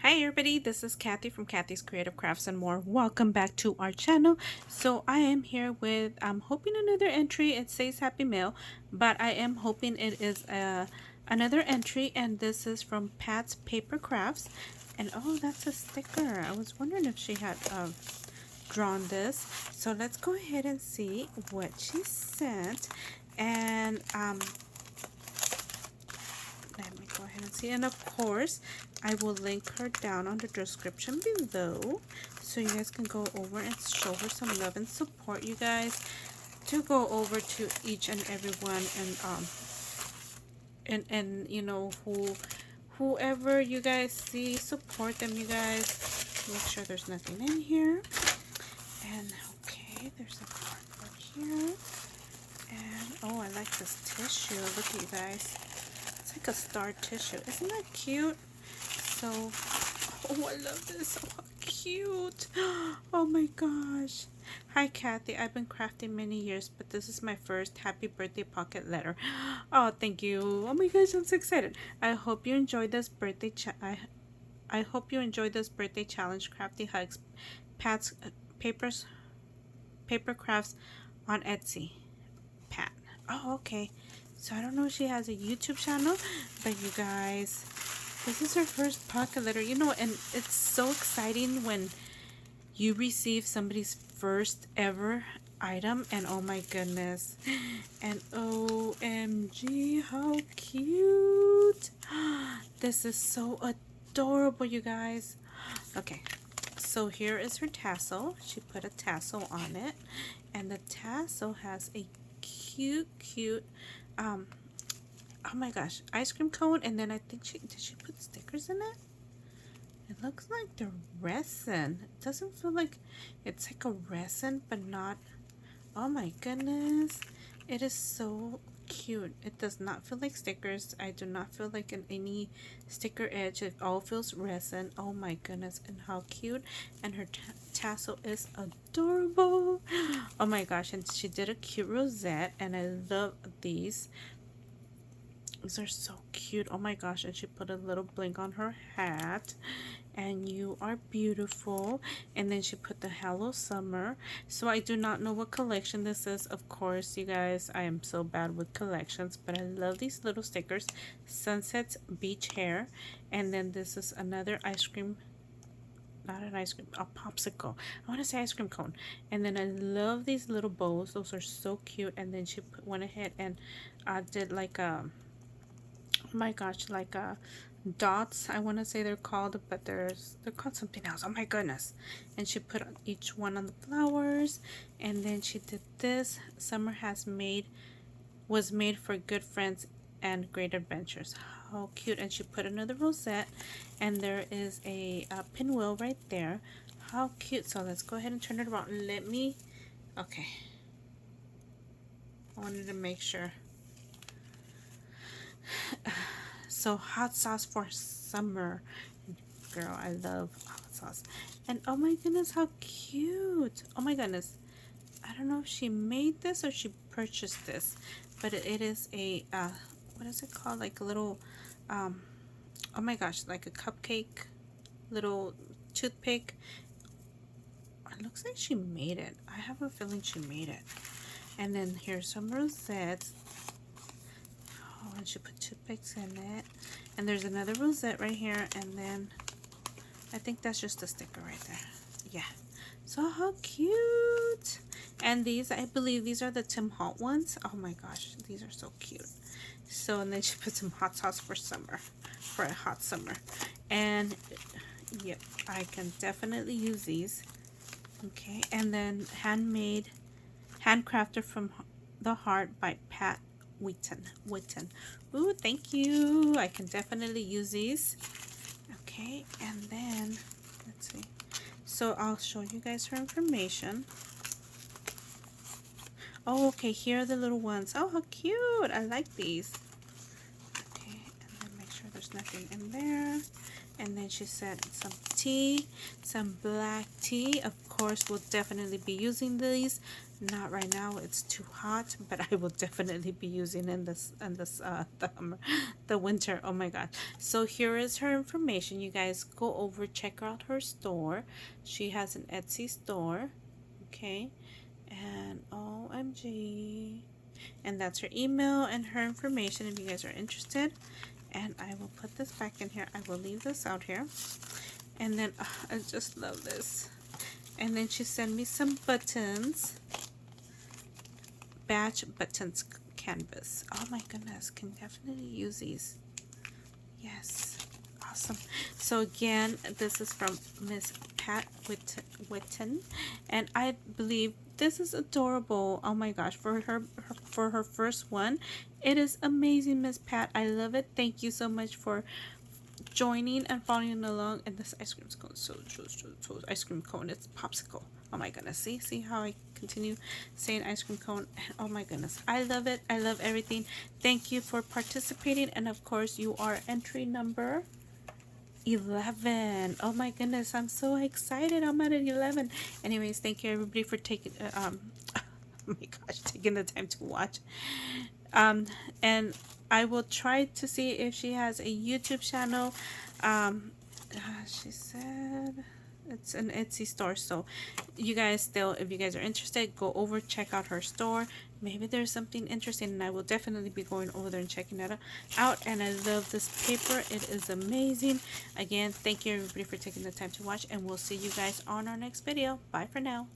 Hi everybody, this is Kathy from Kathy's Creative Crafts and More. Welcome back to our channel. So I am here with, I'm hoping another entry. It says Happy Mail, but I am hoping it is another entry, and this is from Pat's Paper Crafts. And oh, that's a sticker. I was wondering if she had drawn this. So let's go ahead and see what she sent. And let me go ahead and see. And of course, I will link her down on the description below, so you guys can go over and show her some love and support, you guys, to go over to each and every one, and you know, whoever you guys see, support them, you guys. Make sure there's nothing in here. And okay, there's a cardboard here. And oh, I like this tissue. Look at you guys. It's like a star tissue. Isn't that cute? So, oh, I love this. Oh, how cute. Oh my gosh. Hi, Kathy. I've been crafting many years, but this is my first happy birthday pocket letter. Oh, thank you. Oh my gosh, I'm so excited. I hope you enjoyed this birthday I hope you enjoyed this birthday challenge. Crafty Hugs. Pat's paper crafts on Etsy. Pat. Oh, okay. So I don't know if she has a YouTube channel, but you guys, this is her first pocket letter. You know, and it's so exciting when you receive somebody's first ever item, and oh my goodness. And OMG, how cute. This is so adorable, you guys. Okay. So here is her tassel. She put a tassel on it, and the tassel has a cute oh my gosh, ice cream cone, and then I think did she put stickers in it? It looks like the resin. It doesn't feel like it's like a resin, but not. Oh my goodness, it is so cute. It does not feel like stickers. I do not feel like any sticker edge. It all feels resin. Oh my goodness, and how cute. And her tassel is adorable. Oh my gosh, and she did a cute rosette, and I love these. These are so cute. Oh my gosh, and she put a little bling on her hat. And you are beautiful. And then she put the Hello Summer. So I do not know what collection this is. Of course, you guys, I am so bad with collections, but I love these little stickers. Sunset's Beach Hair. And then this is another ice cream, not an ice cream, a popsicle. I want to say ice cream cone. And then I love these little bows. Those are so cute. And then she went ahead and did like a, oh my gosh, like a dots, I want to say they're called, but they're called something else. Oh my goodness. And she put each one on the flowers. And then she did this. Summer was made for good friends and great adventures. How cute. And she put another rosette, and there is a pinwheel right there. How cute. So let's go ahead and turn it around. Okay, I wanted to make sure. So hot sauce for summer. Girl, I love hot sauce. And oh my goodness, how cute. Oh my goodness. I don't know if she made this or she purchased this, but it is a what is it called? Like a little oh my gosh, like a cupcake little toothpick. It looks like she made it. I have a feeling she made it. And then here's some rosettes. Oh, and she put toothpicks in it. And there's another rosette right here. And then I think that's just a sticker right there. Yeah. So how cute. And these, I believe these are the Tim Hart ones. Oh my gosh, these are so cute. So, and then she put some hot sauce for summer, for a hot summer. And yep, I can definitely use these. Okay. And then handcrafted from the heart by Pat Witten. Ooh, thank you. I can definitely use these. Okay, and then let's see. So I'll show you guys her information. Oh, okay, here are the little ones. Oh, how cute. I like these. Okay, and then make sure there's nothing in there. And then she said some tea, some black tea. Of course, we'll definitely be using these. Not right now, it's too hot, but I will definitely be using the winter. Oh my god. So here is her information. You guys go over, check out her store. She has an Etsy store. Okay. And OMG. And that's her email and her information if you guys are interested. And I will put this back in here. I will leave this out here. And then I just love this. And then she sent me some buttons. Batch buttons canvas. Oh my goodness, can definitely use these. Yes, awesome. So again, this is from Miss Pat Witten, and I believe this is adorable. Oh my gosh, for her first one, it is amazing, Miss Pat. I love it. Thank you so much for joining and following along. And this ice cream cone, so ice cream cone. It's popsicle. Oh my goodness. See how I continue saying ice cream cone. Oh my goodness, I love it. I love everything. Thank you for participating, and of course you are entry number 11. Oh my goodness, I'm so excited. I'm at 11. Anyways, thank you everybody for taking oh my gosh, taking the time to watch. And I will try to see if she has a YouTube channel. She said it's an Etsy store, so you guys still, if you guys are interested, go over, check out her store. Maybe there's something interesting, and I will definitely be going over there and checking that out. And I love this paper. It is amazing. Again, thank you everybody for taking the time to watch, and we'll see you guys on our next video. Bye for now.